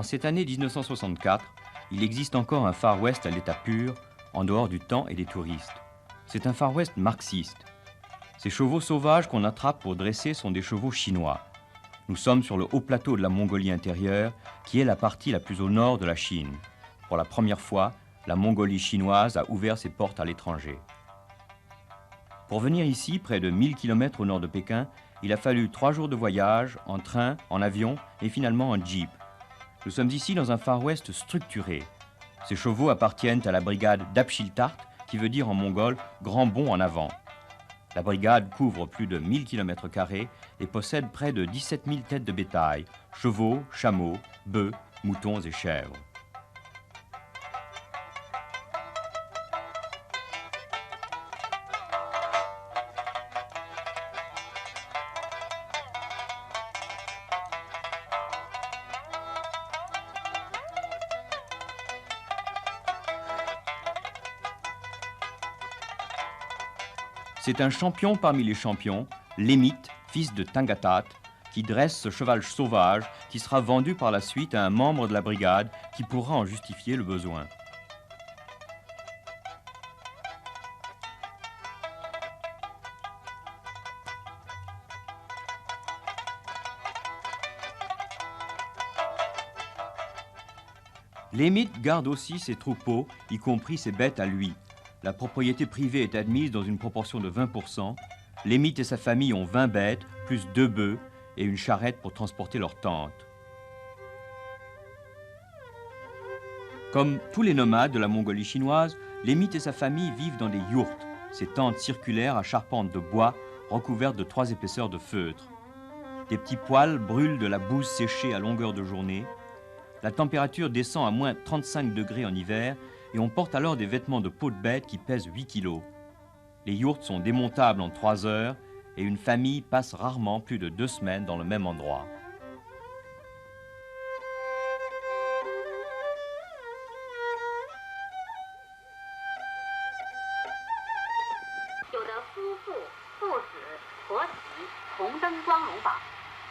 En cette année 1964, il existe encore un Far West à l'état pur, en dehors du temps et des touristes. C'est un Far West marxiste. Ces chevaux sauvages qu'on attrape pour dresser sont des chevaux chinois. Nous sommes sur le haut plateau de la Mongolie intérieure, qui est la partie la plus au nord de la Chine. Pour la première fois, la Mongolie chinoise a ouvert ses portes à l'étranger. Pour venir ici, près de 1000 km au nord de Pékin, il a fallu 3 jours de voyage, en train, en avion et finalement en jeep. Nous sommes ici dans un Far West structuré. Ces chevaux appartiennent à la brigade d'Apshiltart, qui veut dire en mongol « grand bond en avant ». La brigade couvre plus de 1000 km² et possède près de 17 000 têtes de bétail, chevaux, chameaux, bœufs, moutons et chèvres. C'est un champion parmi les champions, Lémite, fils de Tangatat, qui dresse ce cheval sauvage qui sera vendu par la suite à un membre de la brigade qui pourra en justifier le besoin. Lémite garde aussi ses troupeaux, y compris ses bêtes à lui. La propriété privée est admise dans une proportion de 20%. Lémite et sa famille ont 20 bêtes, plus 2 bœufs et une charrette pour transporter leurs tentes. Comme tous les nomades de la Mongolie chinoise, Lémite et sa famille vivent dans des yourtes, ces tentes circulaires à charpente de bois recouvertes de 3 épaisseurs de feutre. Des petits poêles brûlent de la bouse séchée à longueur de journée. La température descend à moins 35 degrés en hiver et on porte alors des vêtements de peau de bête qui pèsent 8 kilos. Les yourtes sont démontables en 3 heures et une famille passe rarement plus de 2 semaines dans le même endroit.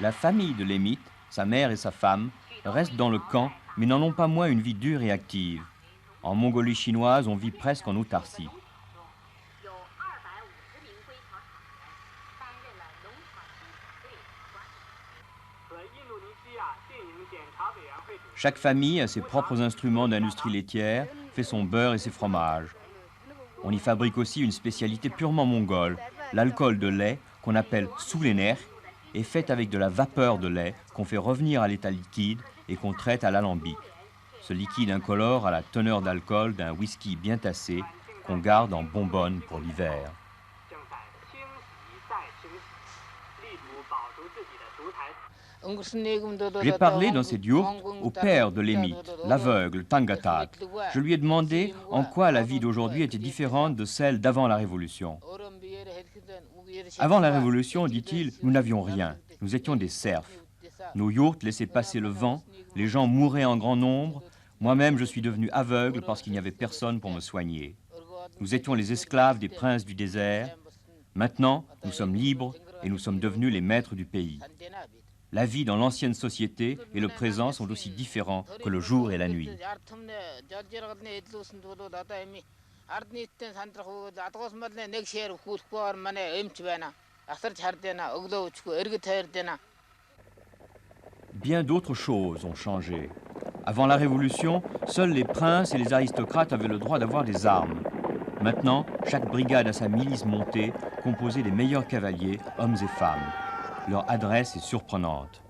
La famille de Lémite, sa mère et sa femme, restent dans le camp mais n'en ont pas moins une vie dure et active. En Mongolie chinoise, on vit presque en autarcie. Chaque famille a ses propres instruments d'industrie laitière, fait son beurre et ses fromages. On y fabrique aussi une spécialité purement mongole, l'alcool de lait qu'on appelle soulener, est fait avec de la vapeur de lait qu'on fait revenir à l'état liquide et qu'on traite à l'alambic. Ce liquide incolore a la teneur d'alcool d'un whisky bien tassé qu'on garde en bonbonne pour l'hiver. J'ai parlé dans cette yourte au père de Lémite, l'aveugle Tangatat. Je lui ai demandé en quoi la vie d'aujourd'hui était différente de celle d'avant la Révolution. Avant la Révolution, dit-il, nous n'avions rien. Nous étions des serfs. Nos yourtes laissaient passer le vent, les gens mouraient en grand nombre. Moi-même, je suis devenu aveugle parce qu'il n'y avait personne pour me soigner. Nous étions les esclaves des princes du désert. Maintenant, nous sommes libres et nous sommes devenus les maîtres du pays. La vie dans l'ancienne société et le présent sont aussi différents que le jour et la nuit. Bien d'autres choses ont changé. Avant la Révolution, seuls les princes et les aristocrates avaient le droit d'avoir des armes. Maintenant, chaque brigade a sa milice montée, composée des meilleurs cavaliers, hommes et femmes. Leur adresse est surprenante.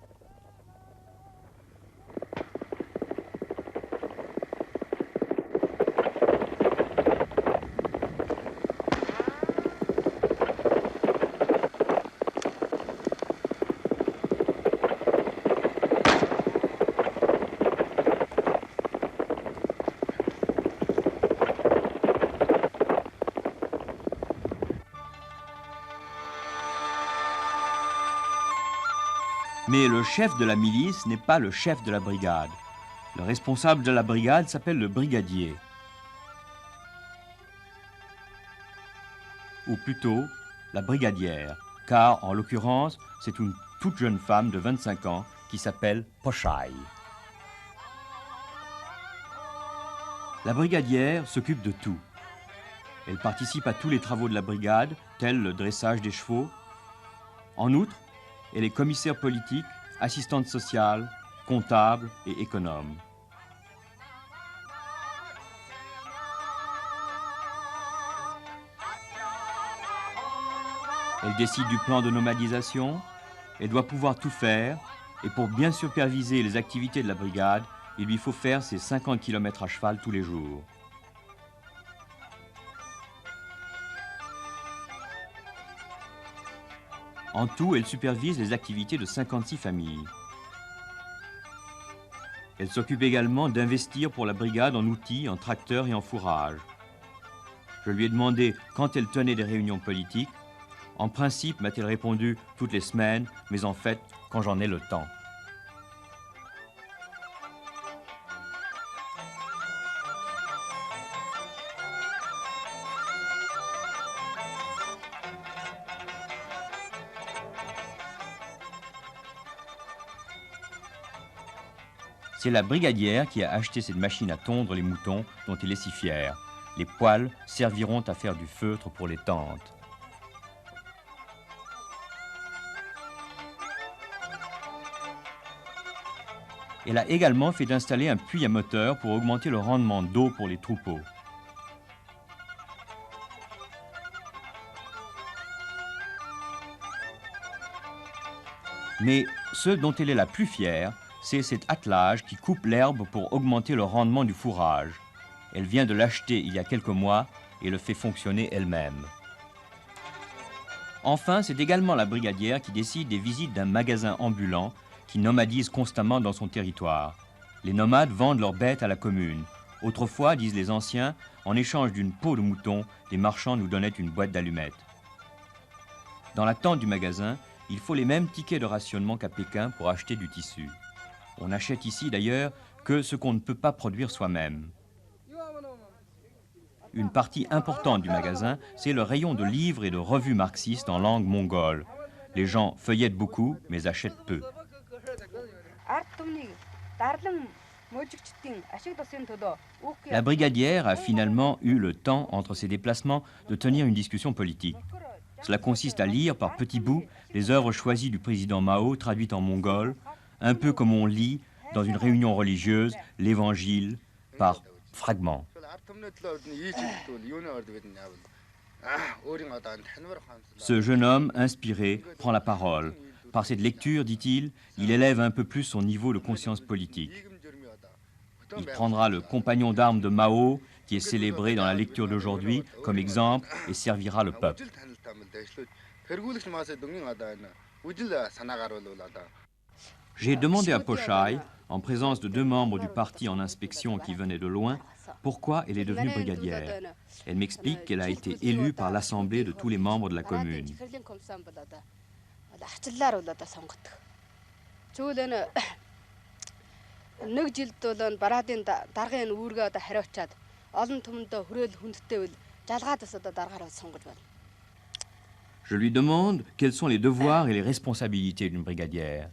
Mais le chef de la milice n'est pas le chef de la brigade. Le responsable de la brigade s'appelle le brigadier. Ou plutôt, la brigadière, car en l'occurrence, c'est une toute jeune femme de 25 ans qui s'appelle Pochai. La brigadière s'occupe de tout. Elle participe à tous les travaux de la brigade, tels le dressage des chevaux. En outre, elle est commissaire politique, assistante sociale, comptable et économe. Elle décide du plan de nomadisation. Elle doit pouvoir tout faire. Et pour bien superviser les activités de la brigade, il lui faut faire ses 50 km à cheval tous les jours. En tout, elle supervise les activités de 56 familles. Elle s'occupe également d'investir pour la brigade en outils, en tracteurs et en fourrage. Je lui ai demandé quand elle tenait des réunions politiques. En principe, m'a-t-elle répondu, toutes les semaines, mais en fait, quand j'en ai le temps. C'est la brigadière qui a acheté cette machine à tondre les moutons dont elle est si fière. Les poils serviront à faire du feutre pour les tentes. Elle a également fait installer un puits à moteur pour augmenter le rendement d'eau pour les troupeaux. Mais ce dont elle est la plus fière, c'est cet attelage qui coupe l'herbe pour augmenter le rendement du fourrage. Elle vient de l'acheter il y a quelques mois et le fait fonctionner elle-même. Enfin, c'est également la brigadière qui décide des visites d'un magasin ambulant qui nomadise constamment dans son territoire. Les nomades vendent leurs bêtes à la commune. Autrefois, disent les anciens, en échange d'une peau de mouton, les marchands nous donnaient une boîte d'allumettes. Dans la tente du magasin, il faut les mêmes tickets de rationnement qu'à Pékin pour acheter du tissu. On n'achète ici d'ailleurs que ce qu'on ne peut pas produire soi-même. Une partie importante du magasin, c'est le rayon de livres et de revues marxistes en langue mongole. Les gens feuillettent beaucoup, mais achètent peu. La brigadière a finalement eu le temps, entre ses déplacements, de tenir une discussion politique. Cela consiste à lire par petits bouts les œuvres choisies du président Mao traduites en mongol, un peu comme on lit dans une réunion religieuse l'Évangile par fragments. Ce jeune homme, inspiré, prend la parole. Par cette lecture, dit-il, il élève un peu plus son niveau de conscience politique. Il prendra le compagnon d'armes de Mao, qui est célébré dans la lecture d'aujourd'hui, comme exemple et servira le peuple. J'ai demandé à Pochai, en présence de deux membres du parti en inspection qui venaient de loin, pourquoi elle est devenue brigadière. Elle m'explique qu'elle a été élue par l'assemblée de tous les membres de la commune. Je lui demande quels sont les devoirs et les responsabilités d'une brigadière.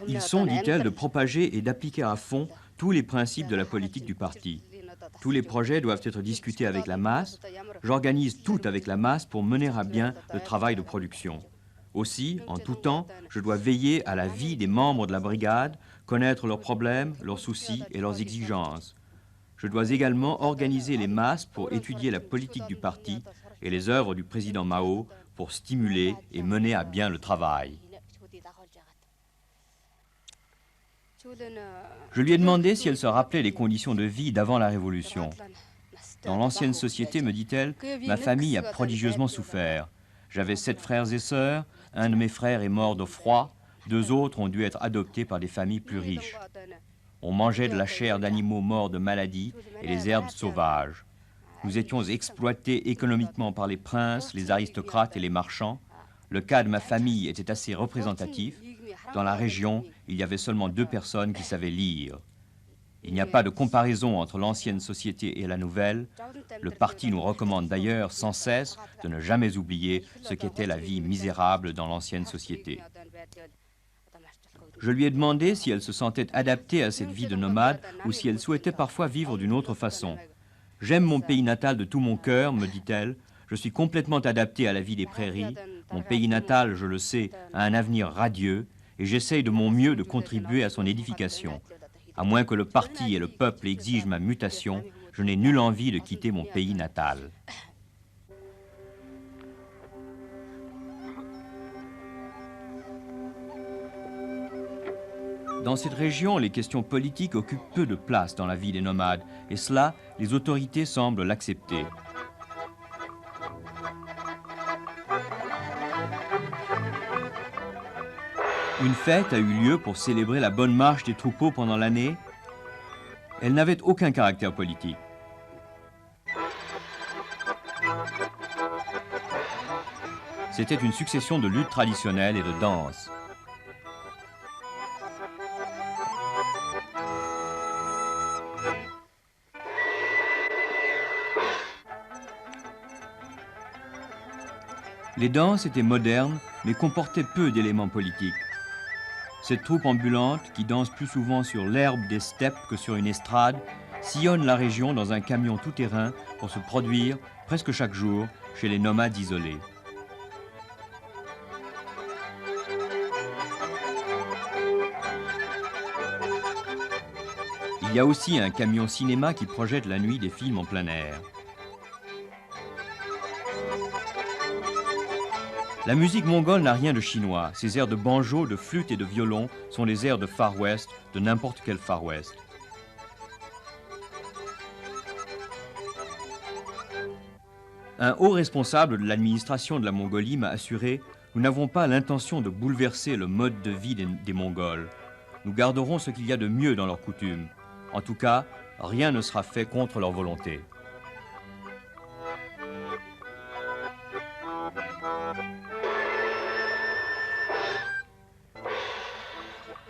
Ils sont, dit-elle, de propager et d'appliquer à fond tous les principes de la politique du parti. Tous les projets doivent être discutés avec la masse. J'organise tout avec la masse pour mener à bien le travail de production. Aussi, en tout temps, je dois veiller à la vie des membres de la brigade, connaître leurs problèmes, leurs soucis et leurs exigences. Je dois également organiser les masses pour étudier la politique du parti et les œuvres du président Mao pour stimuler et mener à bien le travail. Je lui ai demandé si elle se rappelait les conditions de vie d'avant la Révolution. Dans l'ancienne société, me dit-elle, ma famille a prodigieusement souffert. J'avais 7 frères et sœurs, un de mes frères est mort de froid, 2 autres ont dû être adoptés par des familles plus riches. On mangeait de la chair d'animaux morts de maladie et les herbes sauvages. Nous étions exploités économiquement par les princes, les aristocrates et les marchands. Le cas de ma famille était assez représentatif. Dans la région, il y avait seulement 2 personnes qui savaient lire. Il n'y a pas de comparaison entre l'ancienne société et la nouvelle. Le parti nous recommande d'ailleurs sans cesse de ne jamais oublier ce qu'était la vie misérable dans l'ancienne société. Je lui ai demandé si elle se sentait adaptée à cette vie de nomade ou si elle souhaitait parfois vivre d'une autre façon. « J'aime mon pays natal de tout mon cœur, me dit-elle. Je suis complètement adaptée à la vie des prairies. Mon pays natal, je le sais, a un avenir radieux et j'essaye de mon mieux de contribuer à son édification. À moins que le parti et le peuple exigent ma mutation, je n'ai nulle envie de quitter mon pays natal. » Dans cette région, les questions politiques occupent peu de place dans la vie des nomades, et cela, les autorités semblent l'accepter. Une fête a eu lieu pour célébrer la bonne marche des troupeaux pendant l'année. Elle n'avait aucun caractère politique. C'était une succession de luttes traditionnelles et de danses. Les danses étaient modernes, mais comportaient peu d'éléments politiques. Cette troupe ambulante, qui danse plus souvent sur l'herbe des steppes que sur une estrade, sillonne la région dans un camion tout-terrain pour se produire, presque chaque jour, chez les nomades isolés. Il y a aussi un camion cinéma qui projette la nuit des films en plein air. La musique mongole n'a rien de chinois. Ces airs de banjo, de flûte et de violon sont les airs de Far West, de n'importe quel Far West. Un haut responsable de l'administration de la Mongolie m'a assuré « Nous n'avons pas l'intention de bouleverser le mode de vie des Mongols. Nous garderons ce qu'il y a de mieux dans leurs coutumes. En tout cas, rien ne sera fait contre leur volonté. »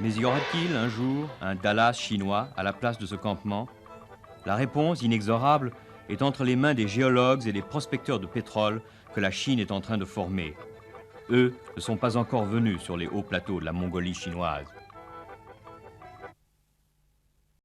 Mais y aura-t-il un jour un Dallas chinois à la place de ce campement? La réponse, inexorable, est entre les mains des géologues et des prospecteurs de pétrole que la Chine est en train de former. Eux ne sont pas encore venus sur les hauts plateaux de la Mongolie chinoise.